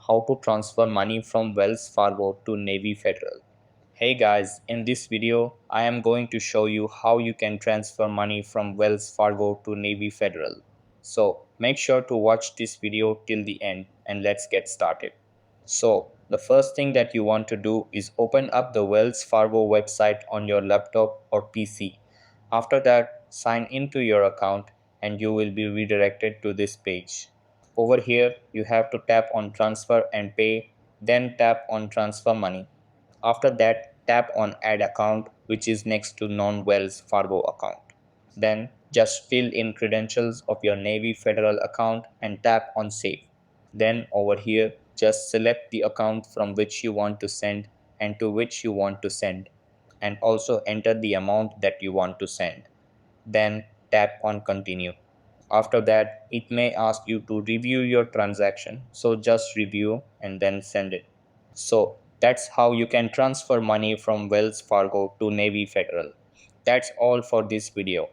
how to transfer money from Wells Fargo to Navy Federal. Hey guys, in this video, I am going to show you how you can transfer money from Wells Fargo to Navy Federal. So make sure to watch this video till the end and let's get started. So the first thing that you want to do is open up the Wells Fargo website on your laptop or PC. After that, sign into your account and you will be redirected to this page. Over here, you have to tap on transfer and pay, then tap on transfer money. After that, tap on add account, which is next to non-Wells Fargo account. Then just fill in credentials of your Navy Federal account and tap on save. Then over here, just select the account from which you want to send and to which you want to send, and also enter the amount that you want to send. Then tap on continue. After that, it may ask you to review your transaction. So just review and then send it. So that's how you can transfer money from Wells Fargo to Navy Federal. That's all for this video.